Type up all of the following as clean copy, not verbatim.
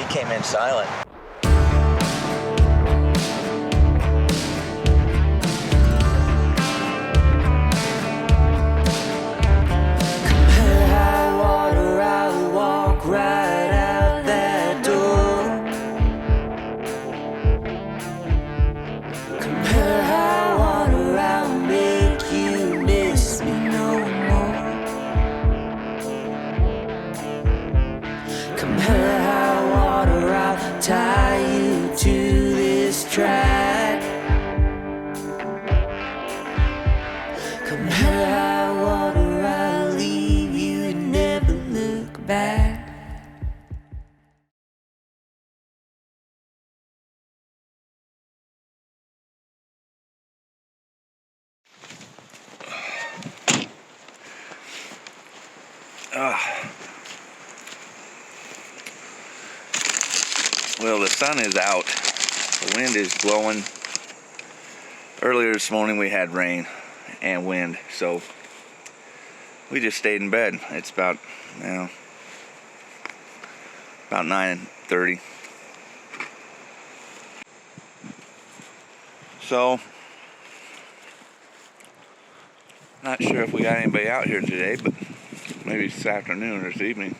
He came in silent. Tie you to this track. Come hell high water, I'll leave you and never look back. Well, the sun is out. The wind is blowing. Earlier this morning we had rain and wind, so we just stayed in bed. It's about 9:30. So, not sure if we got anybody out here today, but maybe this afternoon or this evening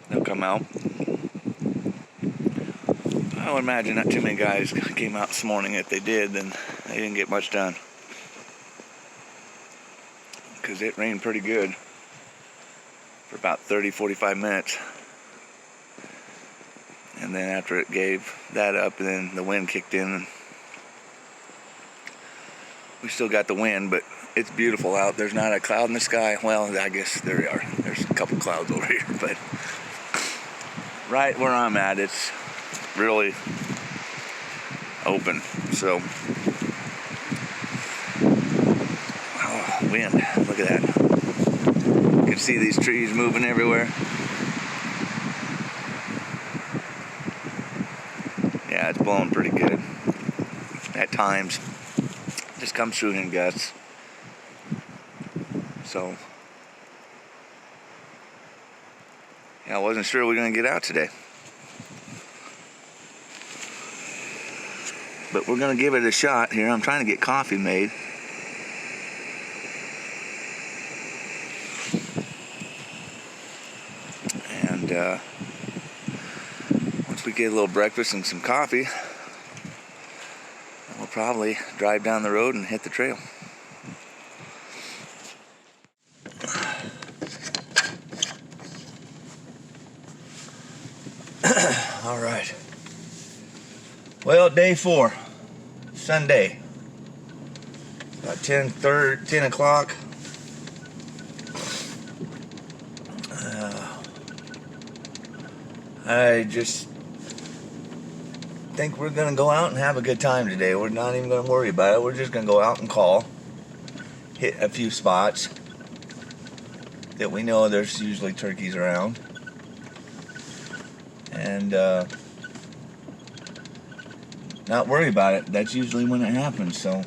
they'll come out. I would imagine not too many guys came out this morning. If they did, then they didn't get much done, because it rained pretty good for about 30-45 minutes, and then after it gave that up, and then the wind kicked in, and we still got the wind, but it's beautiful out. There's not a cloud in the sky. Well, I guess there they are. There's a couple clouds over here, but right where I'm at, it's really open. So, wind, look at that. You can see these trees moving everywhere. Yeah, it's blowing pretty good at times. Just comes through in gusts. So, yeah, I wasn't sure we were going to get out today, but we're going to give it a shot here. I'm trying to get coffee made. And once we get a little breakfast and some coffee, we'll probably drive down the road and hit the trail. All right. Well, day 4, Sunday, about 10 o'clock. I just think we're going to go out and have a good time today. We're not even going to worry about it. We're just going to go out and call, hit a few spots that we know there's usually turkeys around, and not worry about it. That's usually when it happens. So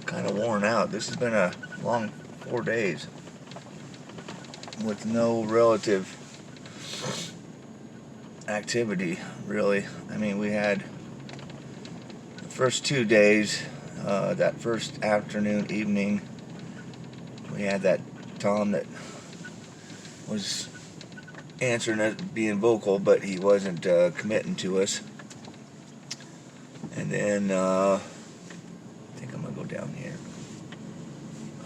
kind of worn out. This has been a long 4 days with no relative activity, really. I mean, we had the first 2 days, that first afternoon, evening, we had that Tom that was answering us, being vocal, but he wasn't committing to us. And then I think I'm gonna go down here.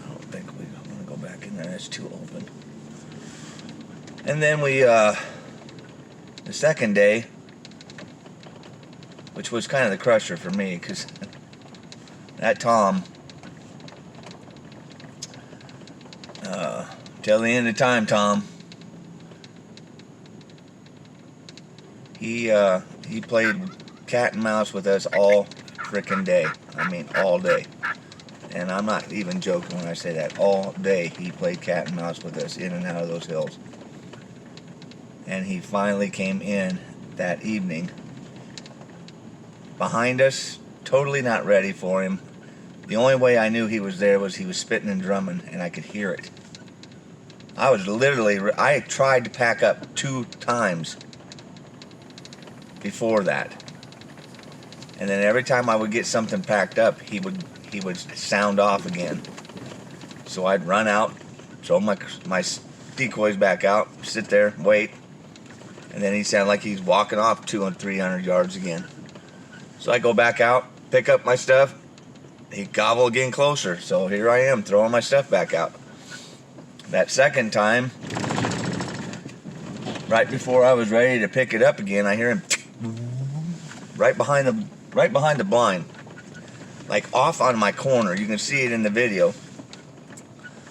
I don't think I'm gonna go back in there. It's too open. And then we the second day, which was kind of the crusher for me, because that Tom, till the end of time, Tom, he played cat and mouse with us all frickin' day. I mean, all day. And I'm not even joking when I say that. All day he played cat and mouse with us in and out of those hills. And he finally came in that evening behind us, totally not ready for him. The only way I knew he was there was he was spitting and drumming, and I could hear it. I tried to pack up 2 times before that. And then every time I would get something packed up, he would sound off again. So I'd run out, throw my decoys back out, sit there, wait, and then he'd sound like he's walking off 200 and 300 yards again. So I go back out, pick up my stuff, he'd gobble again closer. So here I am, throwing my stuff back out. That second time, right before I was ready to pick it up again, I hear him right behind the blind, like off on my corner. You can see it in the video.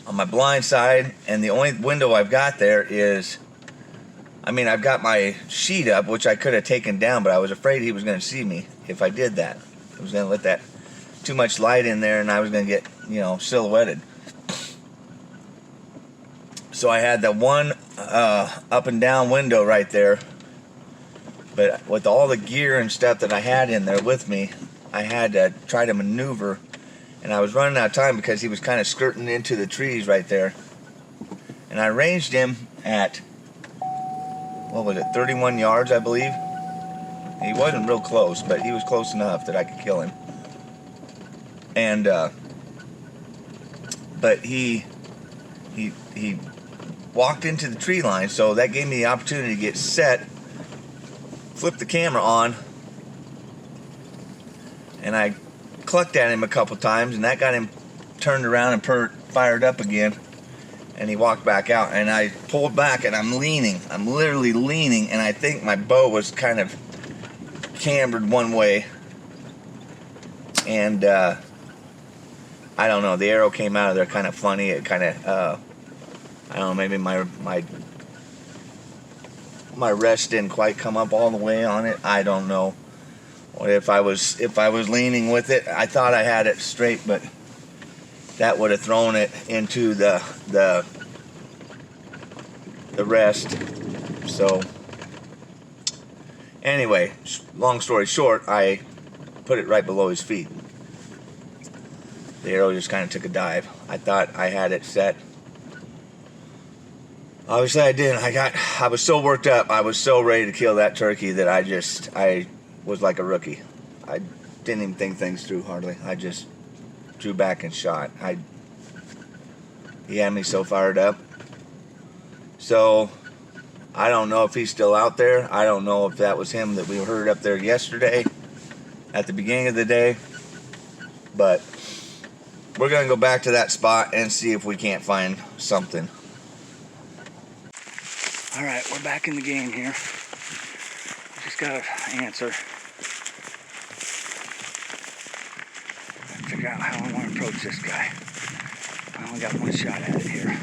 On my blind side, and the only window I've got there is, I've got my sheet up, which I could have taken down, but I was afraid he was going to see me if I did that. I was going to let that too much light in there, and I was going to get, silhouetted. So I had the one up and down window right there, but with all the gear and stuff that I had in there with me, I had to try to maneuver. And I was running out of time because he was kind of skirting into the trees right there. And I ranged him at, 31 yards, I believe. He wasn't real close, but he was close enough that I could kill him. And, but he walked into the tree line, so that gave me the opportunity to get set, flip the camera on, and I clucked at him a couple times, and that got him turned around and fired up again, and he walked back out. And I pulled back, and I'm literally leaning, and I think my bow was kind of cambered one way, and I don't know, the arrow came out of there kind of funny. It kind of I don't know, maybe my rest didn't quite come up all the way on it. I don't know. Or if I was leaning with it, I thought I had it straight, but that would have thrown it into the rest. So anyway, long story short, I put it right below his feet. The arrow just kind of took a dive. I thought I had it set. Obviously I didn't. I was so worked up. I was so ready to kill that turkey that I was like a rookie. I didn't even think things through hardly. I just drew back and shot. He had me so fired up. So I don't know if he's still out there. I don't know if that was him that we heard up there yesterday at the beginning of the day. But we're going to go back to that spot and see if we can't find something. Alright, we're back in the game here. Just got to answer. Figure out how I want to approach this guy. I only got one shot at it here.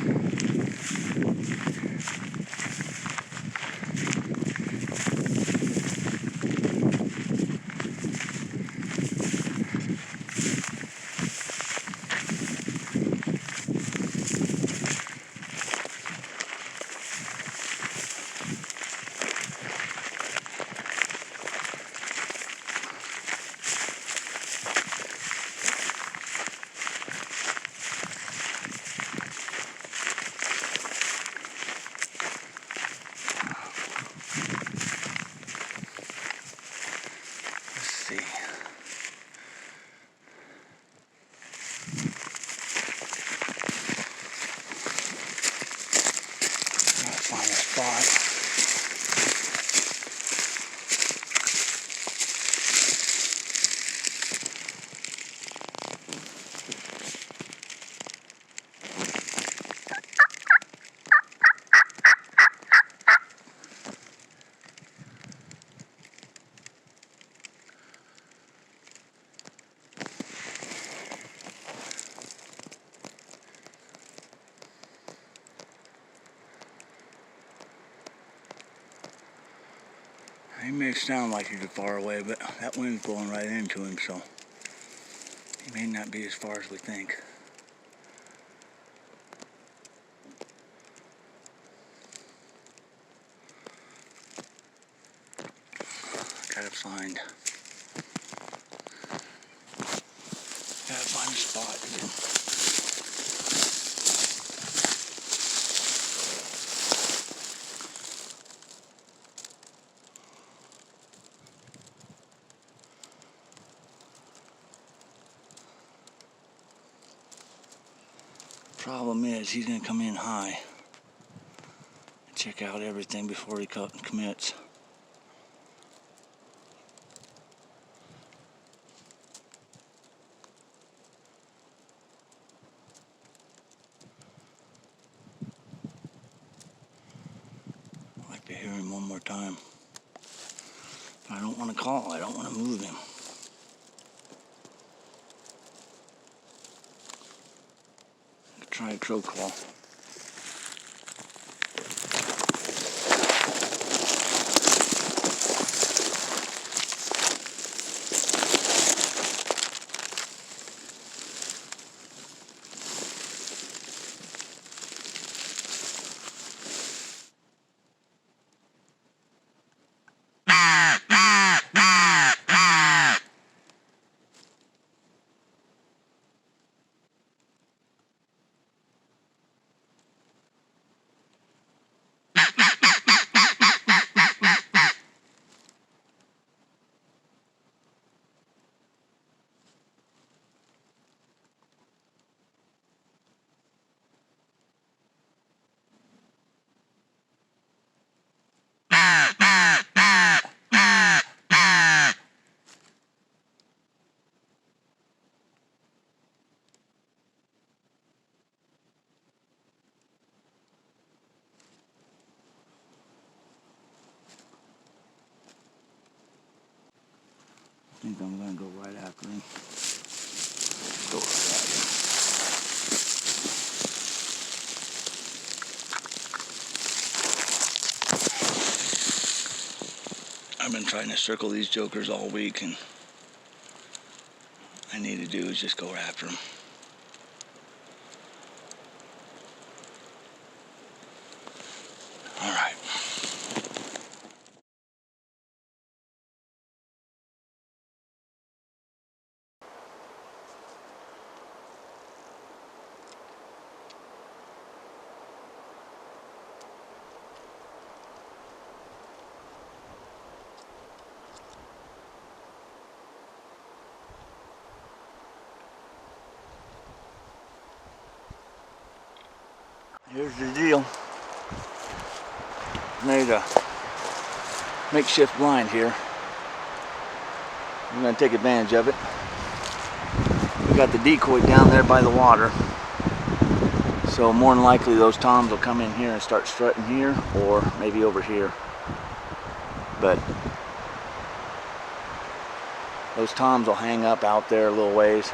He may sound like he's far away, but that wind's blowing right into him, so he may not be as far as we think. Gotta find a spot again. Problem is, he's going to come in high and check out everything before he commits. I'd like to hear him one more time. But I don't want to call. I don't want to move him. Try a crow call. I think I'm going to go right after him. Go right at him. I've been trying to circle these jokers all week, and all I need to do is just go after them. All right. Here's the deal. Made a makeshift blind here. I'm going to take advantage of it. We got the decoy down there by the water. So more than likely those toms will come in here and start strutting here, or maybe over here. But those toms will hang up out there a little ways.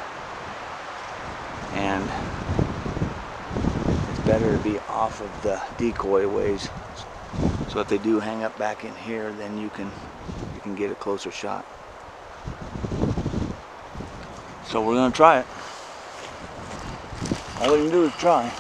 And it's better to be off of the decoy ways. So if they do hang up back in here, then you can get a closer shot. So we're going to try it. All we can do is try.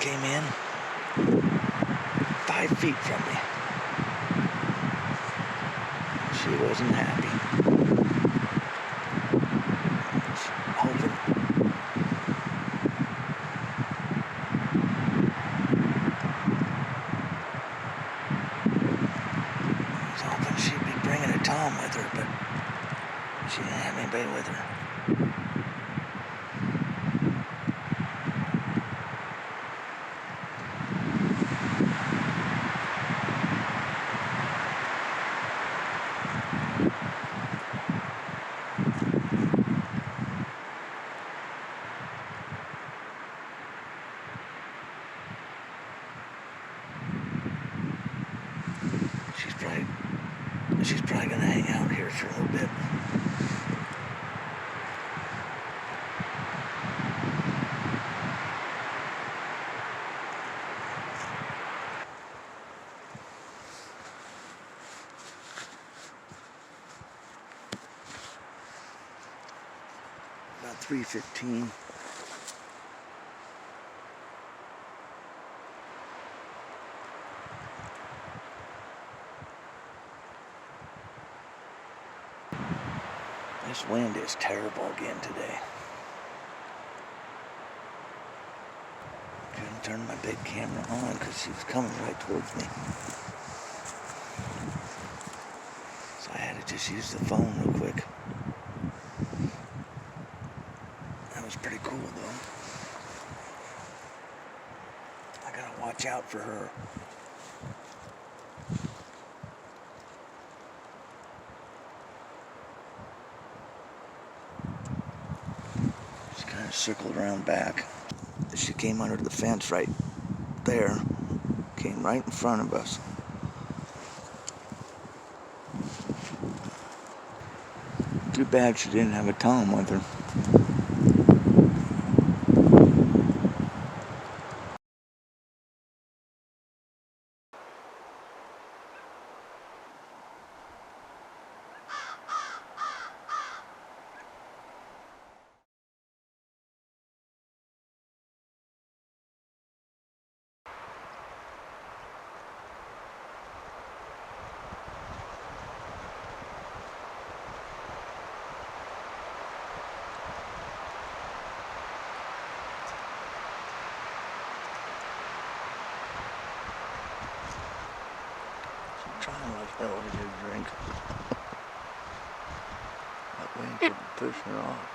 came in 5 feet from me. She wasn't happy. Hoping. I was hoping she'd be bringing a tom with her, but she didn't have anybody with her. She's probably gonna hang out here for a little bit. About 3:15. This wind is terrible again today. Couldn't turn my big camera on because she was coming right towards me. So I had to just use the phone real quick. That was pretty cool though. I gotta watch out for her. Circled around back. She came under the fence right there. Came right in front of us. Too bad she didn't have a tom with her. Trying like hell to get a drink. That wind could push her off.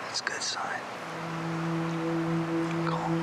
That's a good sign. Calm.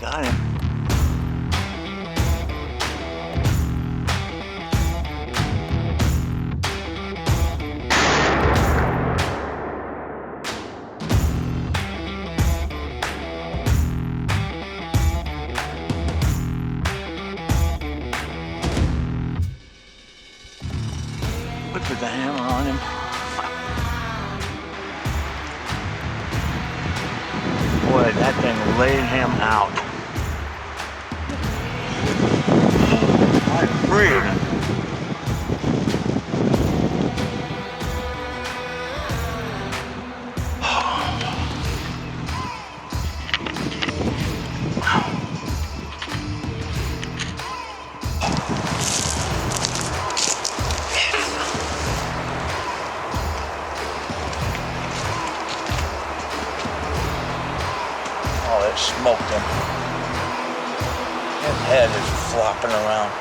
Got him. thing laid him out. I'm breathing. Oh, it smoked him. His head is flopping around.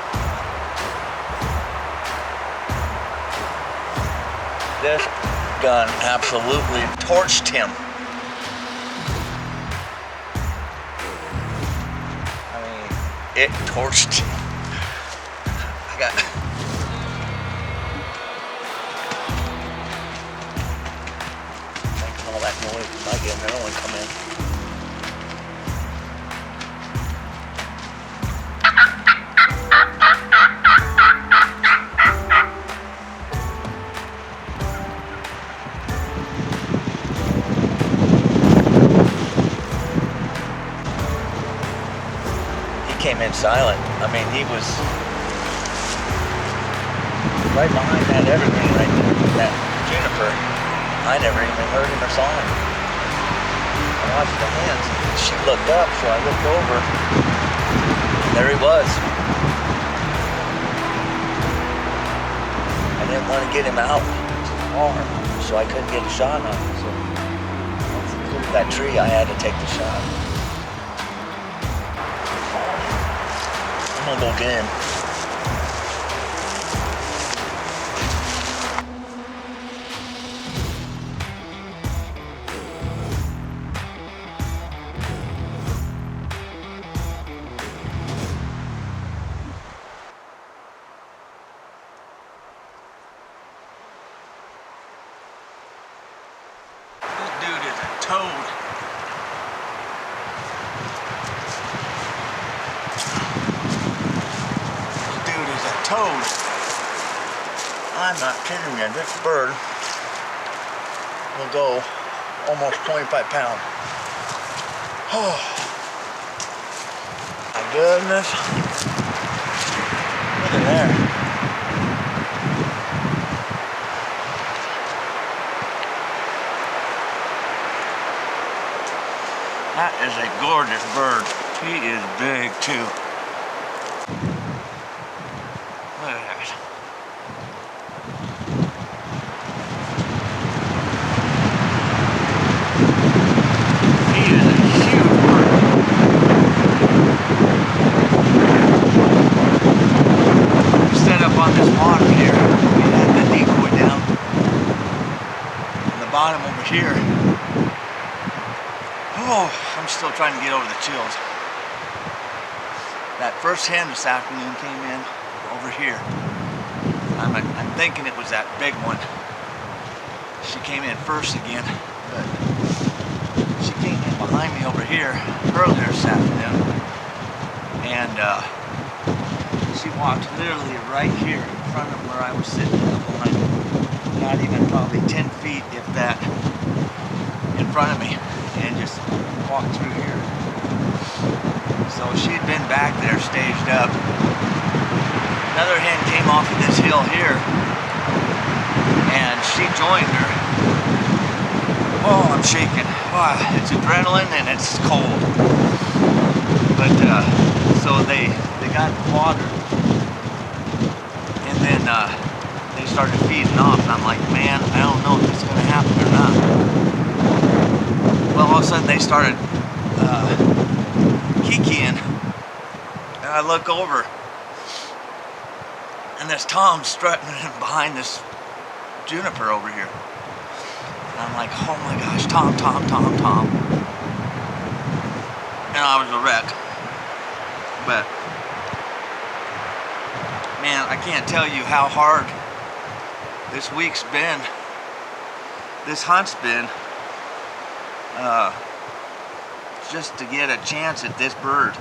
This gun absolutely torched him. I mean, it torched him. I got... Making all that noise when I get another one come in. Came in silent. I mean, he was right behind that evergreen right there, that juniper. I never even heard him or saw him. I watched the hands. She looked up, so I looked over. And there he was. I didn't want to get him out too far, so I couldn't get a shot on him. So once he cleared that tree, I had to take the shot. I'm gonna go get him. This dude is a toad. Toad. I'm not kidding you, this bird will go almost 25 pounds. Oh my goodness. Look at there. That is a gorgeous bird. He is big too. Look at that. He is a huge bird. We set up on this water here. We had the decoy down on the bottom over here. Oh, I'm still trying to get over the chills. That first hen this afternoon came in over here. I'm thinking it was that big one. She came in first again, but she came in behind me over here earlier this afternoon, and she walked literally right here in front of where I was sitting in the blind, not even probably 10 feet, if that, in front of me, and just walked through here. So she'd been back there staged up. Another hen came off of this hill here, and she joined her. Oh, I'm shaking. Wow, it's adrenaline and it's cold. But so they got water, and then they started feeding off, and I'm like, man, I don't know if it's gonna happen or not. Well, all of a sudden they started kikiing, and I look over, and this Tom's strutting behind this juniper over here. And I'm like, oh my gosh, Tom. And I was a wreck. But, man, I can't tell you how hard this week's been, this hunt's been, just to get a chance at this bird.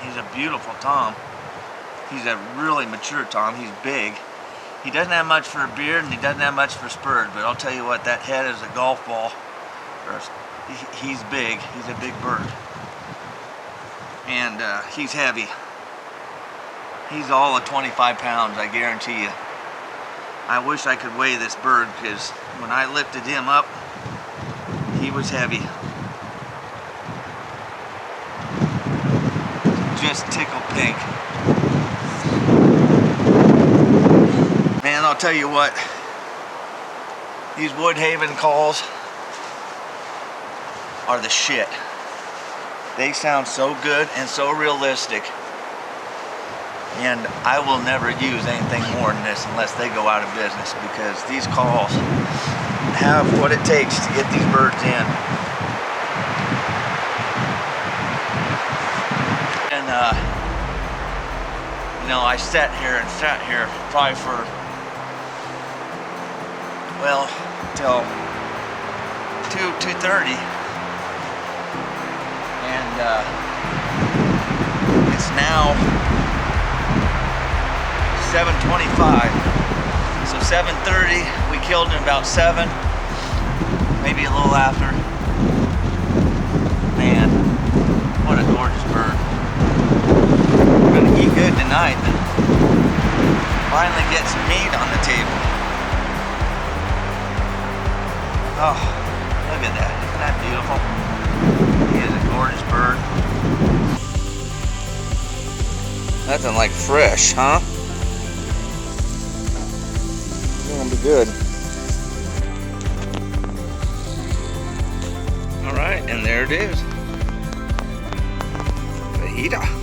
He's a beautiful Tom. He's a really mature Tom. He's big. He doesn't have much for a beard, and he doesn't have much for spurs, but I'll tell you what, that head is a golf ball. He's big. He's a big bird. And he's heavy. He's all of 25 pounds, I guarantee you. I wish I could weigh this bird because when I lifted him up, he was heavy. Just tickle pink. Man, I'll tell you what, these Woodhaven calls are the shit. They sound so good and so realistic. And I will never use anything more than this unless they go out of business, because these calls have what it takes to get these birds in. And you know, I sat here probably for, well, till 2:30, and it's now 7:25. So 7:30, we killed him about 7, maybe a little after. Man, what a gorgeous bird. We're gonna eat good tonight. Finally get some meat on the table. Oh, look at that. Isn't that beautiful? He is a gorgeous bird. Nothing like fresh, huh? Gonna be good. All right, and there it is. Fajita.